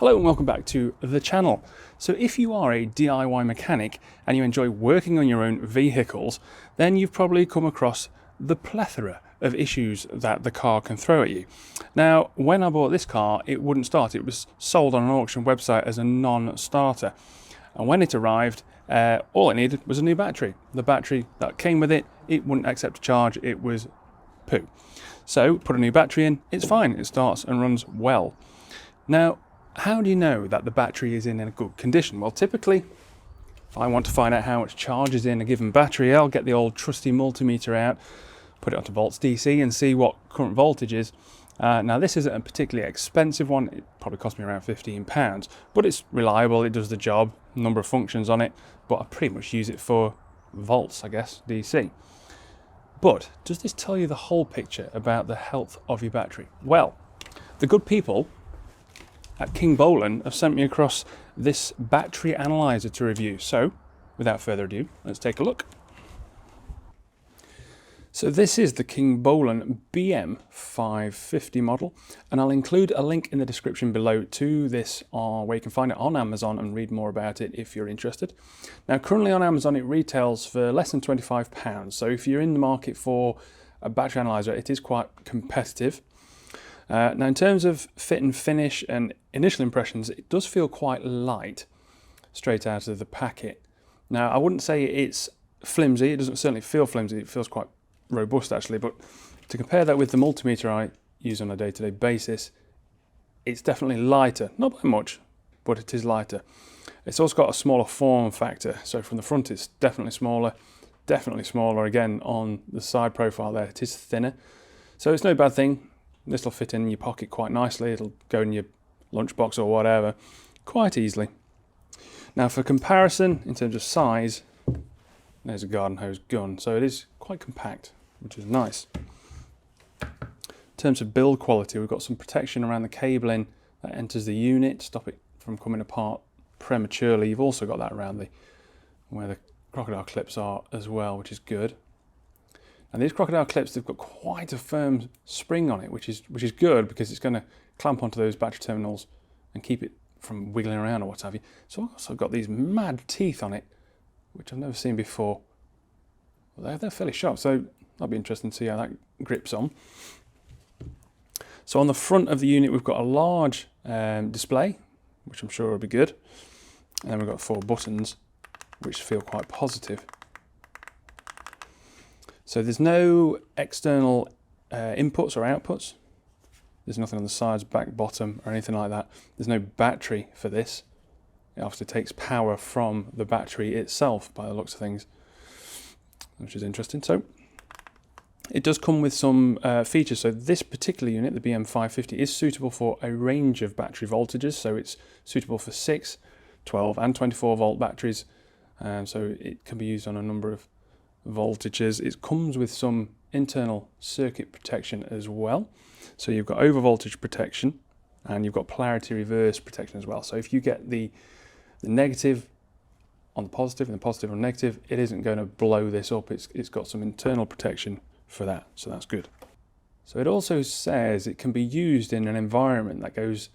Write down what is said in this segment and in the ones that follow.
Hello and welcome back to the channel. So if you are a DIY mechanic and you enjoy working on your own vehicles, then you've probably come across the plethora of issues that the car can throw at you. Now, when I bought this car, it wouldn't start. It was sold on an auction website as a non-starter. And when it arrived, all it needed was a new battery. The battery that came with it, it wouldn't accept a charge. It was poo. So put a new battery in, it's fine. It starts and runs well. Now, how do you know that the battery is in a good condition? Well, typically, if I want to find out how much charge is in a given battery, I'll get the old trusty multimeter out, put it onto volts DC and see what current voltage is. Now, this isn't a particularly expensive one. It probably cost me around £15, but it's reliable. It does the job, a number of functions on it, but I pretty much use it for volts, I guess, DC. But does this tell you the whole picture about the health of your battery? Well, the good people at Kingbolen have sent me across this battery analyzer to review. So, without further ado, let's take a look. So this is the Kingbolen BM550 model, and I'll include a link in the description below to this where you can find it on Amazon and read more about it if you're interested. Now, currently on Amazon it retails for less than £25, so if you're in the market for a battery analyzer, it is quite competitive. Now, in terms of fit and finish and initial impressions, it does feel quite light straight out of the packet. Now, I wouldn't say it's flimsy. It doesn't certainly feel flimsy. It feels quite robust, actually. But to compare that with the multimeter I use on a day-to-day basis, it's definitely lighter. Not by much, but it is lighter. It's also got a smaller form factor. So from the front, it's definitely smaller again on the side profile there. It is thinner. So it's no bad thing. This will fit in your pocket quite nicely. It'll go in your lunchbox or whatever quite easily. Now, for comparison, in terms of size, there's a garden hose gun. So it is quite compact, which is nice. In terms of build quality, we've got some protection around the cabling that enters the unit, stop it from coming apart prematurely. You've also got that around where the crocodile clips are as well, which is good. And these crocodile clips, they've got quite a firm spring on it, which is good because it's going to clamp onto those battery terminals and keep it from wiggling around or what have you. So I've also got these mad teeth on it, which I've never seen before. Well, they're fairly sharp, so that'll be interesting to see how that grips on. So on the front of the unit, we've got a large display, which I'm sure will be good. And then we've got 4 buttons, which feel quite positive. So there's no external inputs or outputs. There's nothing on the sides, back, bottom, or anything like that. There's no battery for this. It obviously takes power from the battery itself by the looks of things, which is interesting. So it does come with some features. So this particular unit, the BM550, is suitable for a range of battery voltages. So it's suitable for 6, 12 and 24 volt batteries. So it can be used on a number of voltages. It comes with some internal circuit protection as well. So you've got over voltage protection and you've got polarity reverse protection as well. So if you get the negative on the positive and the positive on negative, it isn't going to blow this up. It's got some internal protection for that, so that's good. So it also says it can be used in an environment that goes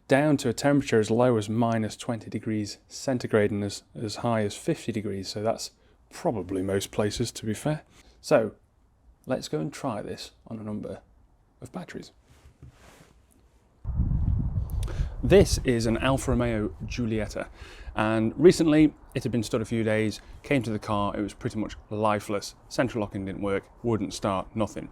down to a temperature as low as minus 20 degrees centigrade and as high as 50 degrees. So that's probably most places, to be fair. So let's go and try this on a number of batteries. This is an Alfa Romeo Giulietta, and recently it had been stood a few days, came to the car, it was pretty much lifeless. Central locking didn't work, wouldn't start, nothing.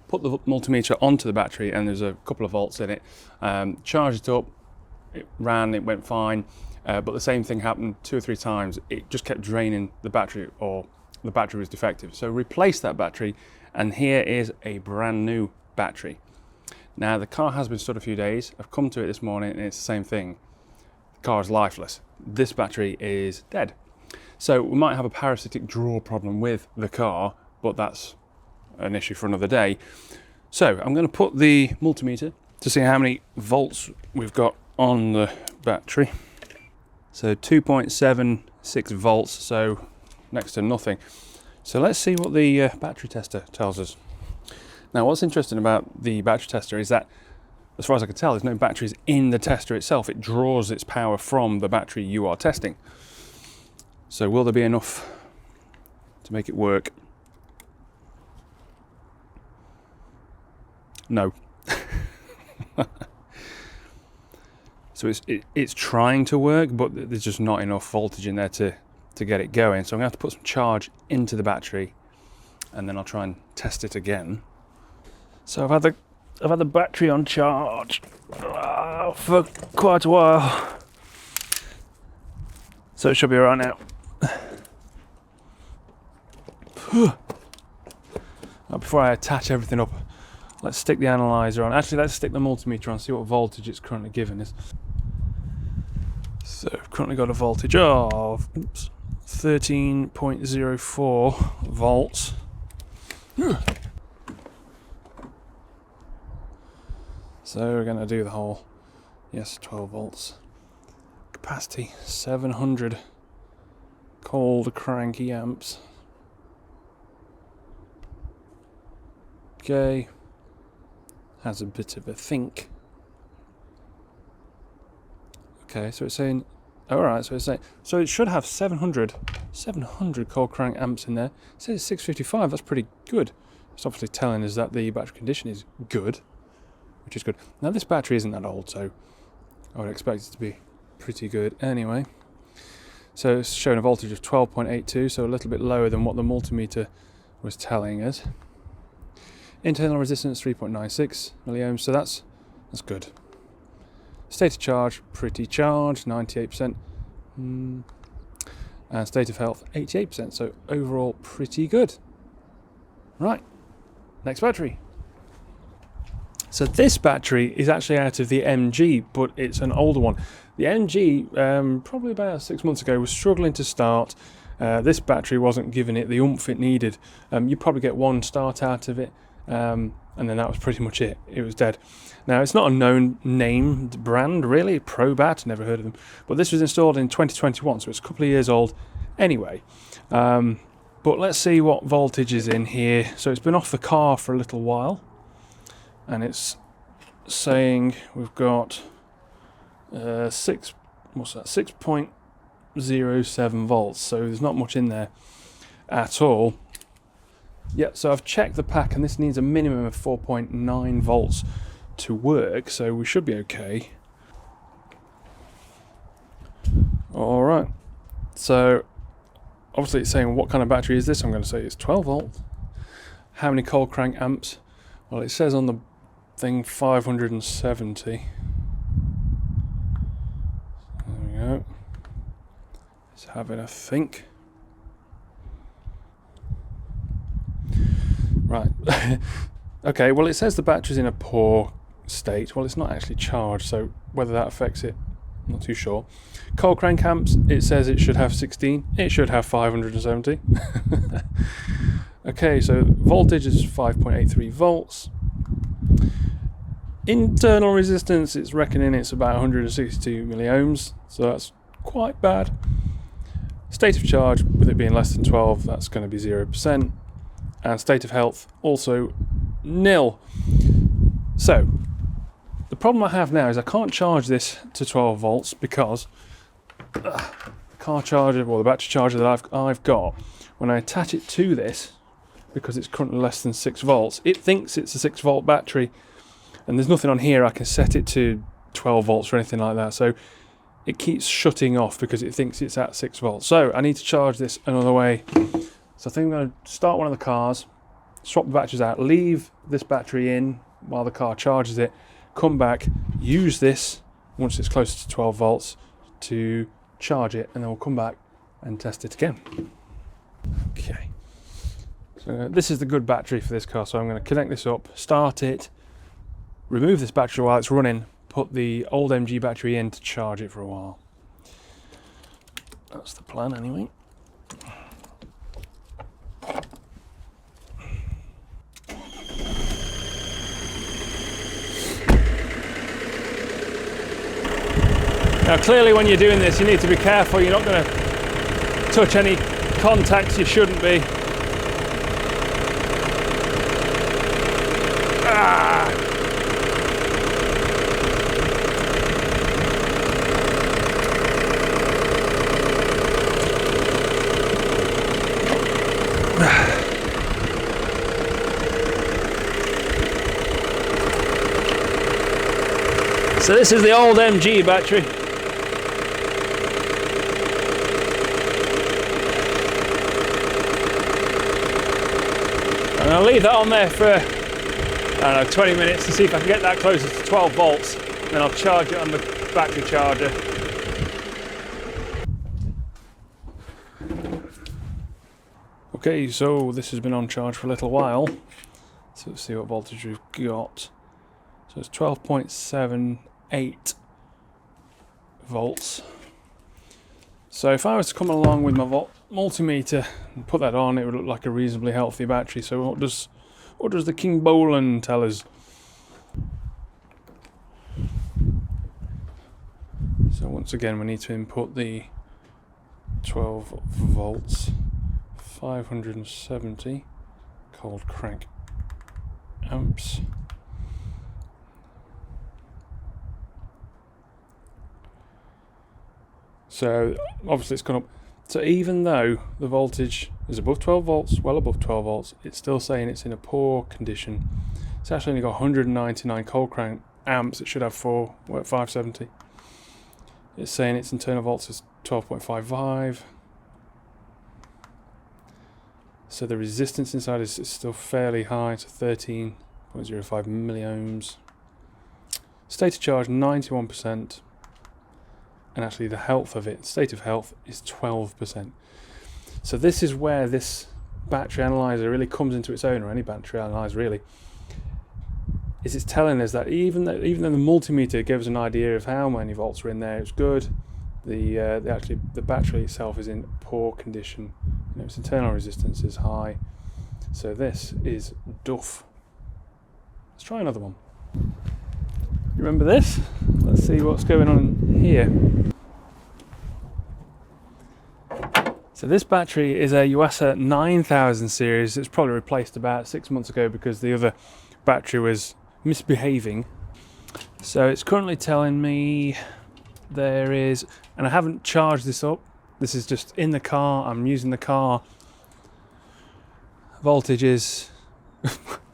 Put the multimeter onto the battery and there's a couple of volts in it. Charged it up, it ran, it went fine. But the same thing happened 2 or 3 times. It just kept draining the battery, or the battery was defective. So replace that battery, and here is a brand new battery. Now, the car has been stood a few days. I've come to it this morning and it's the same thing. The car is lifeless. This battery is dead. So we might have a parasitic draw problem with the car, but that's an issue for another day. So I'm going to put the multimeter to see how many volts we've got on the battery. So 2.76 volts, so next to nothing. So let's see what the battery tester tells us. Now, what's interesting about the battery tester is that as far as I can tell, there's no batteries in the tester itself. It draws its power from the battery you are testing. So will there be enough to make it work? No. So it's trying to work, but there's just not enough voltage in there to get it going. So I'm going to have to put some charge into the battery, and then I'll try and test it again. So I've had the battery on charge for quite a while, so it should be alright now. Now, before I attach everything up, let's stick the analyzer on. Actually, let's stick the multimeter on, see what voltage it's currently giving us. So I've currently got a voltage of 13.04 volts. So we're going to do the whole, yes, 12 volts. Capacity 700 cold cranky amps. Okay, has a bit of a think. Okay, so it's saying, alright, so it's saying, so it should have 700 cold crank amps in there. It says it's 655, that's pretty good. It's obviously telling us that the battery condition is good, which is good. Now this battery isn't that old, so I would expect it to be pretty good anyway. So it's showing a voltage of 12.82, so a little bit lower than what the multimeter was telling us. Internal resistance 3.96 milliohms, so that's good. State of charge, pretty charged, 98%. And state of health, 88%, so overall pretty good. Right, next battery. So this battery is actually out of the MG, but it's an older one. The MG, probably about 6 months ago, was struggling to start. This battery wasn't giving it the oomph it needed. You probably get one start out of it, and then that was pretty much it. It was dead. Now, it's not a known named brand, really. Probat, never heard of them. But this was installed in 2021, so it's a couple of years old anyway. But let's see what voltage is in here. So it's been off the car for a little while, and it's saying we've got 6.07 volts. So there's not much in there at all. Yeah, so I've checked the pack, and this needs a minimum of 4.9 volts to work, so we should be okay. Alright, so obviously it's saying what kind of battery is this. I'm going to say it's 12 volt. How many cold crank amps? Well, it says on the thing 570. There we go. It's having a think. Right. Okay, well, it says the battery's in a poor state. Well, it's not actually charged, so whether that affects it, I'm not too sure. Cold crank amps, it says it should have 16. It should have 570. Okay, so voltage is 5.83 volts. Internal resistance, it's reckoning it's about 162 milliohms, so that's quite bad. State of charge, with it being less than 12, that's going to be 0%. And state of health, also nil. So, the problem I have now is I can't charge this to 12 volts because the car charger, or the battery charger that I've got, when I attach it to this, because it's currently less than 6 volts, it thinks it's a 6 volt battery, and there's nothing on here I can set it to 12 volts or anything like that, so it keeps shutting off because it thinks it's at 6 volts. So I need to charge this another way. So I think I'm going to start one of the cars, swap the batteries out, leave this battery in while the car charges it, come back, use this once it's closer to 12 volts to charge it, and then we'll come back and test it again. Okay. So this is the good battery for this car, so I'm going to connect this up, start it, remove this battery while it's running, put the old MG battery in to charge it for a while. That's the plan anyway. Now clearly when you're doing this you need to be careful, you're not going to touch any contacts you shouldn't be. So this is the old MG battery. And I'll leave that on there for, I don't know, 20 minutes to see if I can get that closer to 12 volts. Then I'll charge it on the battery charger. Okay, so this has been on charge for a little while. So let's see what voltage we've got. So it's 12.78 volts. So if I was to come along with my multimeter and put that on, it would look like a reasonably healthy battery. So what does the Kingbolen tell us? So once again, we need to input the 12 volts, 570 cold crank amps. So obviously it's gone up. So even though the voltage is above 12 volts, well above 12 volts, it's still saying it's in a poor condition. It's actually only got 199 cold crank amps. It should have 570. It's saying its internal volts is 12.55. So the resistance inside is still fairly high, to 13.05 milliohms. State of charge 91%. And actually the health of it, state of health, is 12%. So this is where this battery analyzer really comes into its own, or any battery analyzer really, is it's telling us that even though the multimeter gives an idea of how many volts are in there, it's good. The battery itself is in poor condition. You know, its internal resistance is high. So this is duff. Let's try another one. You remember this? Let's see what's going on here. So this battery is a Yuasa 9000 series. It's probably replaced about 6 months ago because the other battery was misbehaving. So it's currently telling me there is, and I haven't charged this up, this is just in the car, I'm using the car. Voltage is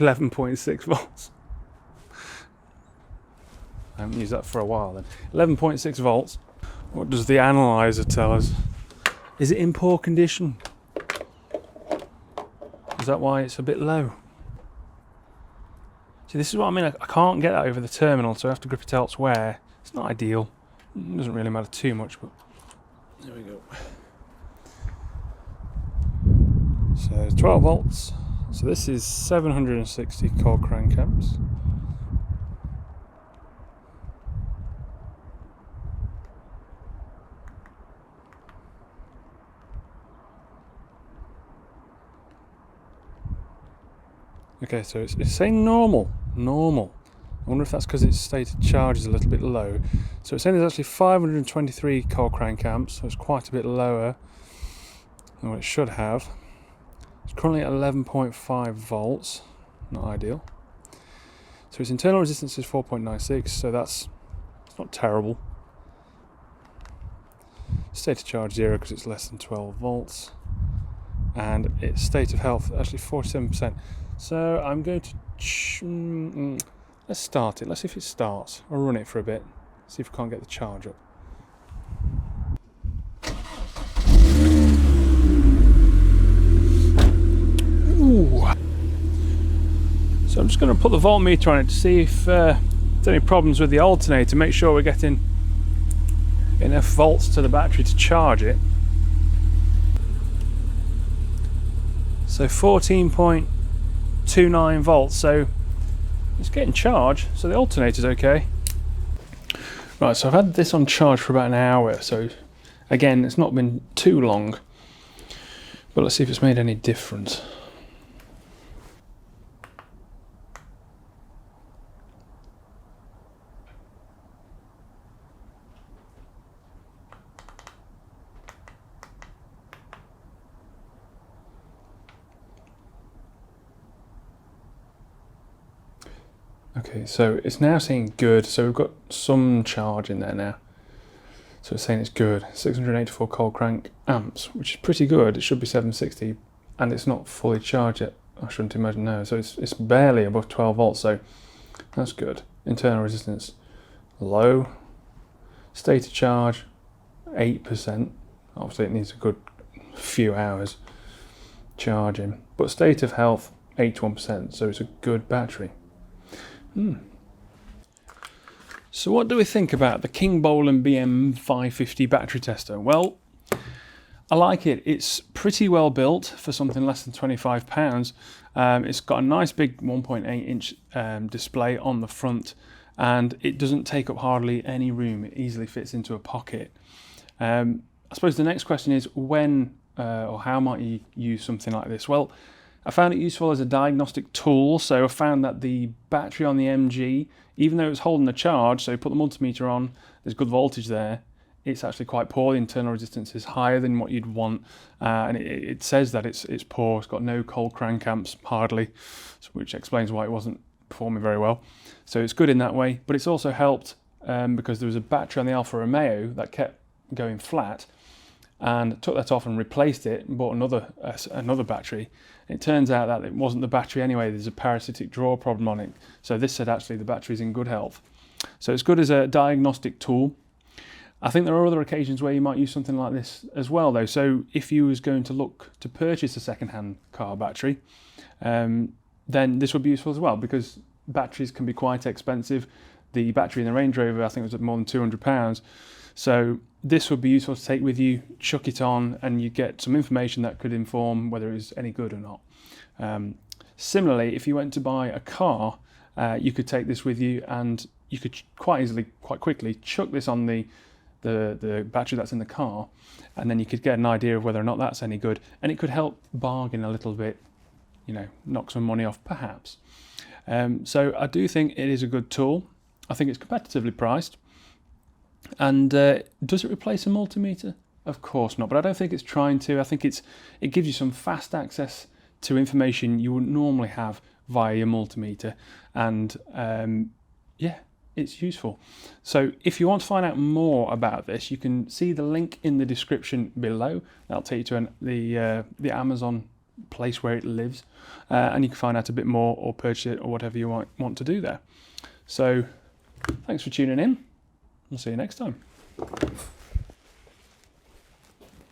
11.6 volts. I haven't used that for a while then. 11.6 volts. What does the analyzer tell us? Is it in poor condition? Is that why it's a bit low? See, this is what I mean. I can't get that over the terminal, so I have to grip it elsewhere. It's not ideal. It doesn't really matter too much, but there we go. So 12 volts. So this is 760 cold crank amps. Okay, so it's saying normal. I wonder if that's because its state of charge is a little bit low. So it's saying there's actually 523 cold crank amps, so it's quite a bit lower than what it should have. It's currently at 11.5 volts, not ideal. So its internal resistance is 4.96, so it's not terrible. State of charge 0 because it's less than 12 volts. And its state of health, actually 47%. So I'm going to, let's start it. Let's see if it starts. I'll run it for a bit. See if we can't get the charge up. Ooh. So I'm just going to put the voltmeter on it to see if there's any problems with the alternator. Make sure we're getting enough volts to the battery to charge it. So 14.29 volts, so it's getting charged, so the alternator's okay. Right, so I've had this on charge for about an hour, so again, it's not been too long, but let's see if it's made any difference. Okay, so it's now saying good, so we've got some charge in there now. So it's saying it's good. 684 cold crank amps, which is pretty good. It should be 760, and it's not fully charged yet. I shouldn't imagine, no. So it's barely above 12 volts, so that's good. Internal resistance low. State of charge, 8%. Obviously it needs a good few hours charging. But state of health, 81%, so it's a good battery. So what do we think about the Kingbolen BM550 battery tester? Well, I like it. It's pretty well built for something less than £25. It's got a nice big 1.8 inch display on the front, and it doesn't take up hardly any room. It easily fits into a pocket. I suppose the next question is when or how might you use something like this? Well, I found it useful as a diagnostic tool. So I found that the battery on the MG, even though it was holding the charge, so put the multimeter on, there's good voltage there, it's actually quite poor. The internal resistance is higher than what you'd want, and it says that it's poor. It's got no cold crank amps, hardly, which explains why it wasn't performing very well. So it's good in that way, but it's also helped because there was a battery on the Alfa Romeo that kept going flat, and took that off and replaced it and bought another battery. It turns out that it wasn't the battery anyway. There's a parasitic draw problem on it. So this said actually the battery's in good health. So it's good as a diagnostic tool. I think there are other occasions where you might use something like this as well though. So if you was going to look to purchase a second-hand car battery, then this would be useful as well, because batteries can be quite expensive. The battery in the Range Rover I think was more than £200. So this would be useful to take with you, chuck it on, and you get some information that could inform whether it's any good or not. Similarly, if you went to buy a car, you could take this with you, and you could quite quickly chuck this on the battery that's in the car, and then you could get an idea of whether or not that's any good, and it could help bargain a little bit, knock some money off perhaps. So I do think it is a good tool. I think it's competitively priced. And does it replace a multimeter? Of course not, but I don't think it's trying to. I think it gives you some fast access to information you wouldn't normally have via your multimeter, and yeah, it's useful. So if you want to find out more about this, you can see the link in the description below. That'll take you to the Amazon place where it lives, and you can find out a bit more or purchase it or whatever you want to do there. So thanks for tuning in. We'll see you next time.